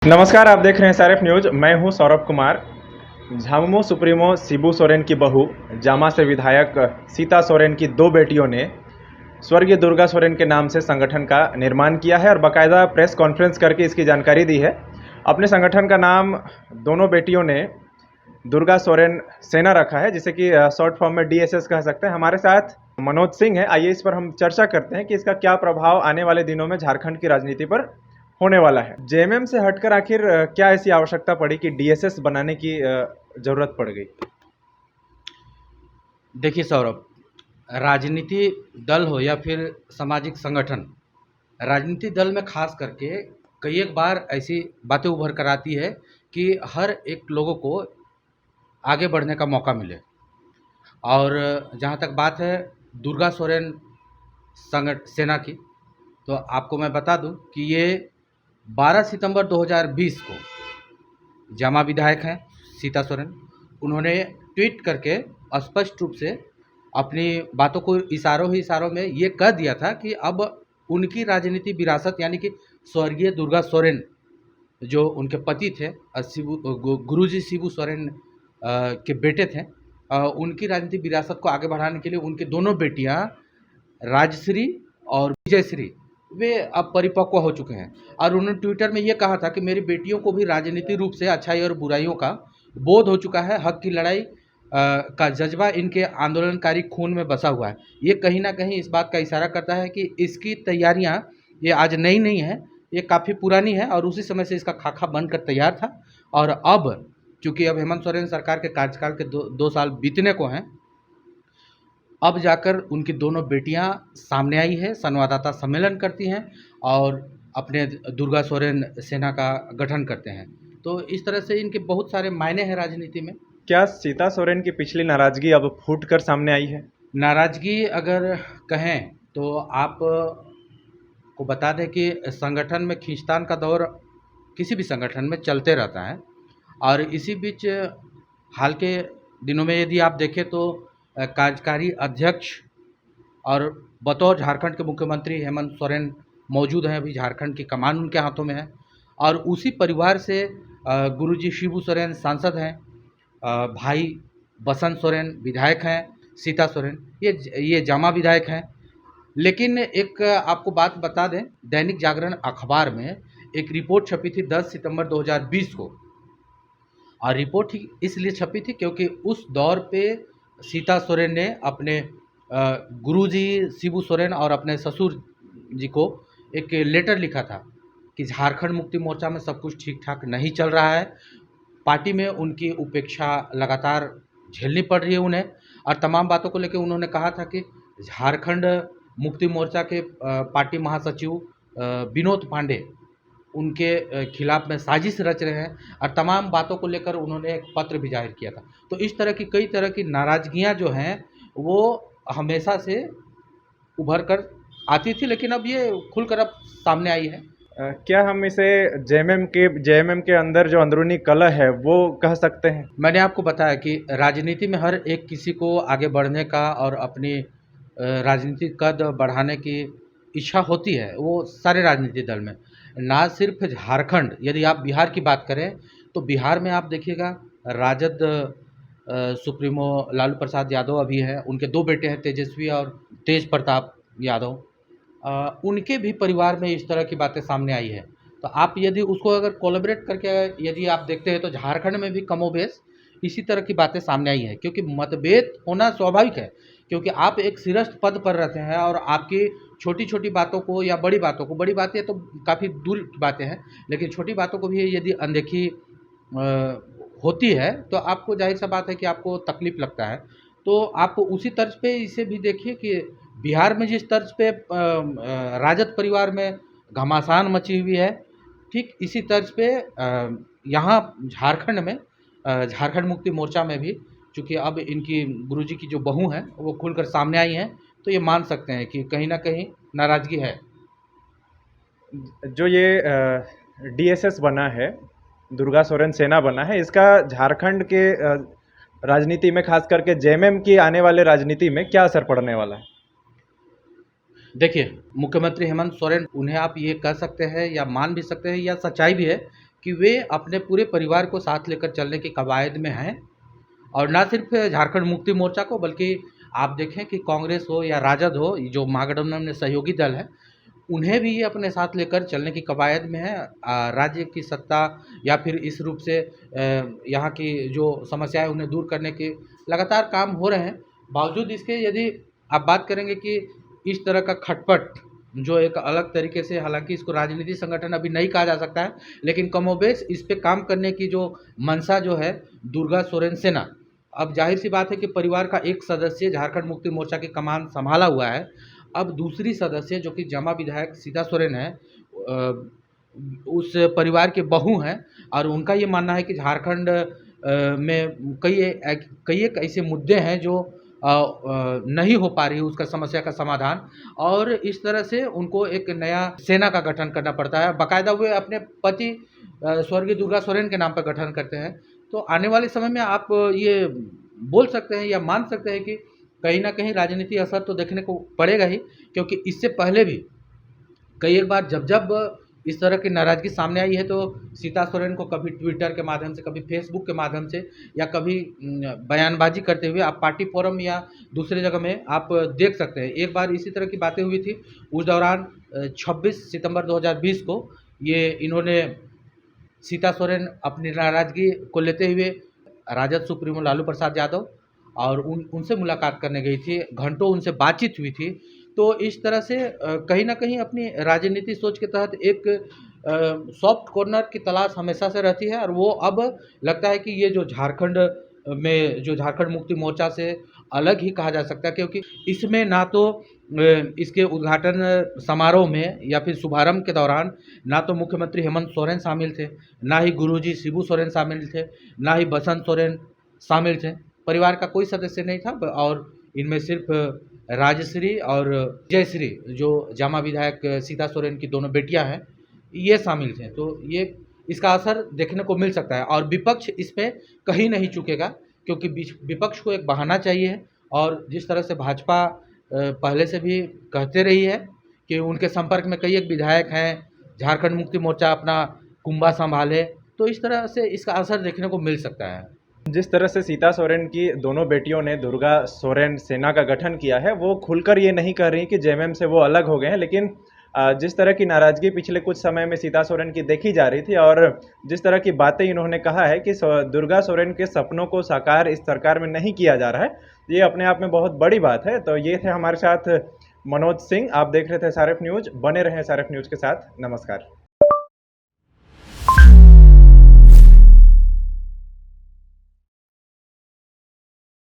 नमस्कार, आप देख रहे हैं एसआरएफ न्यूज़। मैं हूं सौरभ कुमार। झामुमो सुप्रीमो शिबू सोरेन की बहू, जामा से विधायक सीता सोरेन की दो बेटियों ने स्वर्गीय दुर्गा सोरेन के नाम से संगठन का निर्माण किया है और बाकायदा प्रेस कॉन्फ्रेंस करके इसकी जानकारी दी है। अपने संगठन का नाम दोनों बेटियों ने दुर्गा सोरेन सेना रखा है, जिसे कि शॉर्ट फॉर्म में डीएसएस कह सकते हैं। हमारे साथ मनोज सिंह है। आइए इस पर हम चर्चा करते हैं कि इसका क्या प्रभाव आने वाले दिनों में झारखंड की राजनीति पर होने वाला है। जेएमएम से हटकर आखिर क्या ऐसी आवश्यकता पड़ी कि डीएसएस बनाने की जरूरत पड़ गई? देखिए सौरभ, राजनीति दल हो या फिर सामाजिक संगठन, राजनीति दल में खास करके कई एक बार ऐसी बातें उभर कर आती है कि हर एक लोगों को आगे बढ़ने का मौका मिले। और जहाँ तक बात है दुर्गा सोरेन सेना की, तो आपको मैं बता दूं कि ये 12 सितंबर 2020 को जामा विधायक हैं सीता सोरेन। उन्होंने ट्वीट करके स्पष्ट रूप से अपनी बातों को इशारों ही इशारों में ये कह दिया था कि अब उनकी राजनीति विरासत यानी कि स्वर्गीय दुर्गा सोरेन जो उनके पति थे, गुरुजी शिबू सोरेन के बेटे थे, उनकी राजनीतिक विरासत को आगे बढ़ाने के लिए उनकी दोनों बेटियां राजश्री और विजयश्री वे अब परिपक्व हो चुके हैं। और उन्होंने ट्विटर में ये कहा था कि मेरी बेटियों को भी राजनीतिक रूप से अच्छाई और बुराइयों का बोध हो चुका है। हक की लड़ाई का जज्बा इनके आंदोलनकारी खून में बसा हुआ है। ये कहीं ना कहीं इस बात का इशारा करता है कि इसकी तैयारियां ये आज नई नहीं है, ये काफ़ी पुरानी है और उसी समय से इसका खाका बनकर तैयार था। और अब चूँकि अब हेमंत सोरेन सरकार के कार्यकाल के दो साल बीतने को हैं, अब जाकर उनकी दोनों बेटियां सामने आई है, संवाददाता सम्मेलन करती हैं और अपने दुर्गा सोरेन सेना का गठन करते हैं। तो इस तरह से इनके बहुत सारे मायने हैं राजनीति में। क्या सीता सोरेन की पिछली नाराजगी अब फूट कर सामने आई है? नाराजगी अगर कहें तो आप को बता दें कि संगठन में खींचतान का दौर किसी भी संगठन में चलते रहता है। और इसी बीच हाल के दिनों में यदि आप देखें तो कार्यकारी अध्यक्ष और बतौर झारखंड के मुख्यमंत्री हेमंत सोरेन मौजूद हैं। अभी झारखंड की कमान उनके हाथों में है और उसी परिवार से गुरुजी शिबू सोरेन सांसद हैं, भाई बसंत सोरेन विधायक हैं, सीता सोरेन ये जामा विधायक हैं। लेकिन एक आपको बात बता दें, दैनिक जागरण अखबार में एक रिपोर्ट छपी थी 10 सितंबर 2020 को। और रिपोर्ट ही इसलिए छपी थी क्योंकि उस दौर पे सीता सोरेन ने अपने गुरुजी शिबू सोरेन और अपने ससुर जी को एक लेटर लिखा था कि झारखंड मुक्ति मोर्चा में सब कुछ ठीक ठाक नहीं चल रहा है, पार्टी में उनकी उपेक्षा लगातार झेलनी पड़ रही है उन्हें। और तमाम बातों को लेकर उन्होंने कहा था कि झारखंड मुक्ति मोर्चा के पार्टी महासचिव विनोद पांडे उनके खिलाफ में साजिश रच रहे हैं और तमाम बातों को लेकर उन्होंने एक पत्र भी जाहिर किया था। तो इस तरह की कई तरह की नाराजगियां जो हैं वो हमेशा से उभर कर आती थी, लेकिन अब ये खुलकर अब सामने आई है। क्या हम इसे जेएमएम के अंदर जो अंदरूनी कलह है वो कह सकते हैं? मैंने आपको बताया कि राजनीति में हर एक किसी को आगे बढ़ने का और अपनी राजनीतिक कद बढ़ाने की इच्छा होती है, वो सारे राजनीतिक दल में, ना सिर्फ झारखंड। यदि आप बिहार की बात करें तो बिहार में आप देखिएगा राजद सुप्रीमो लालू प्रसाद यादव अभी हैं, उनके दो बेटे हैं तेजस्वी और तेज प्रताप यादव। उनके भी परिवार में इस तरह की बातें सामने आई है। तो आप यदि उसको अगर कोलैबोरेट करके यदि आप देखते हैं तो झारखंड में भी कमोबेश इसी तरह की बातें सामने आई हैं, क्योंकि मतभेद होना स्वाभाविक है। क्योंकि आप एक सिरस्थ पद पर रहते हैं और आपकी छोटी छोटी बातों को या बड़ी बातों को, बड़ी बातें तो काफ़ी दूर की बातें हैं, लेकिन छोटी बातों को भी यदि अनदेखी होती है तो आपको जाहिर सा बात है कि आपको तकलीफ लगता है। तो आप उसी तर्ज पे इसे भी देखिए कि बिहार में जिस तर्ज पे राजद परिवार में घमासान मची हुई है, ठीक इसी तर्ज पे यहाँ झारखंड में झारखंड मुक्ति मोर्चा में भी, चूँकि अब इनकी गुरुजी की जो बहू हैं वो खुलकर सामने आई हैं, तो ये मान सकते हैं कि कहीं ना कहीं नाराज़गी है। जो ये डीएसएस बना है, दुर्गा सोरेन सेना बना है, इसका झारखंड के राजनीति में, खास करके जेएमएम की आने वाले राजनीति में क्या असर पड़ने वाला है? देखिए, मुख्यमंत्री हेमंत सोरेन, उन्हें आप ये कह सकते हैं या मान भी सकते हैं या सच्चाई भी है कि वे अपने पूरे परिवार को साथ लेकर चलने की कवायद में हैं, और ना सिर्फ झारखंड मुक्ति मोर्चा को, बल्कि आप देखें कि कांग्रेस हो या राजद हो, ये जो महागठबंधन में सहयोगी दल है, उन्हें भी ये अपने साथ लेकर चलने की कवायद में है। राज्य की सत्ता या फिर इस रूप से यहाँ की जो समस्याएं उन्हें दूर करने के लगातार काम हो रहे हैं। बावजूद इसके यदि आप बात करेंगे कि इस तरह का खटपट जो एक अलग तरीके से, हालांकि इसको राजनीतिक संगठन अभी नहीं कहा जा सकता है, लेकिन कमोबेश इस पे काम करने की जो मंशा जो है दुर्गा सोरेन सेना, अब जाहिर सी बात है कि परिवार का एक सदस्य झारखंड मुक्ति मोर्चा की कमान संभाला हुआ है। अब दूसरी सदस्य जो कि जमा विधायक सीता सोरेन है, उस परिवार के बहू हैं, और उनका ये मानना है कि झारखंड में कई एक ऐसे मुद्दे हैं जो नहीं हो पा रही उसका समस्या का समाधान, और इस तरह से उनको एक नया सेना का गठन करना पड़ता है। बाकायदा वे अपने पति स्वर्गीय दुर्गा सोरेन के नाम पर गठन करते हैं। तो आने वाले समय में आप ये बोल सकते हैं या मान सकते हैं कि कहीं ना कहीं राजनीति असर तो देखने को पड़ेगा ही, क्योंकि इससे पहले भी कई एक बार जब इस तरह की नाराज़गी सामने आई है, तो सीता सोरेन को कभी ट्विटर के माध्यम से, कभी फेसबुक के माध्यम से, या कभी बयानबाजी करते हुए आप पार्टी फोरम या दूसरे जगह में आप देख सकते हैं। एक बार इसी तरह की बातें हुई थी, उस दौरान 26 सितंबर 2020 को ये इन्होंने सीता सोरेन अपनी नाराज़गी को लेते हुए राजद सुप्रीमो लालू प्रसाद यादव और उनसे मुलाकात करने गई थी, घंटों उनसे बातचीत हुई थी। तो इस तरह से कहीं ना कहीं अपनी राजनीति सोच के तहत एक सॉफ्ट कॉर्नर की तलाश हमेशा से रहती है, और वो अब लगता है कि ये जो झारखंड में जो झारखंड मुक्ति मोर्चा से अलग ही कहा जा सकता है, क्योंकि इसमें ना तो इसके उद्घाटन समारोह में या फिर शुभारंभ के दौरान ना तो मुख्यमंत्री हेमंत सोरेन शामिल थे, ना ही गुरुजी शिबू सोरेन शामिल थे, ना ही बसंत सोरेन शामिल थे। परिवार का कोई सदस्य नहीं था, और इनमें सिर्फ राजश्री और जयश्री जो जामा विधायक सीता सोरेन की दोनों बेटियां हैं, ये शामिल थे। तो ये इसका असर देखने को मिल सकता है, और विपक्ष इस पे कहीं नहीं चुकेगा, क्योंकि विपक्ष को एक बहाना चाहिए। और जिस तरह से भाजपा पहले से भी कहते रही है कि उनके संपर्क में कई एक विधायक हैं, झारखंड मुक्ति मोर्चा अपना कुंभा संभाले, तो इस तरह से इसका असर देखने को मिल सकता है। जिस तरह से सीता सोरेन की दोनों बेटियों ने दुर्गा सोरेन सेना का गठन किया है, वो खुलकर ये नहीं कह रही कि जेएमएम से वो अलग हो गए हैं, लेकिन जिस तरह की नाराज़गी पिछले कुछ समय में सीता सोरेन की देखी जा रही थी, और जिस तरह की बातें इन्होंने कहा है कि दुर्गा सोरेन के सपनों को साकार इस सरकार में नहीं किया जा रहा है, ये अपने आप में बहुत बड़ी बात है। तो ये थे हमारे साथ मनोज सिंह। आप देख रहे थे SRF न्यूज़। बने रहें SRF न्यूज़ के साथ। नमस्कार।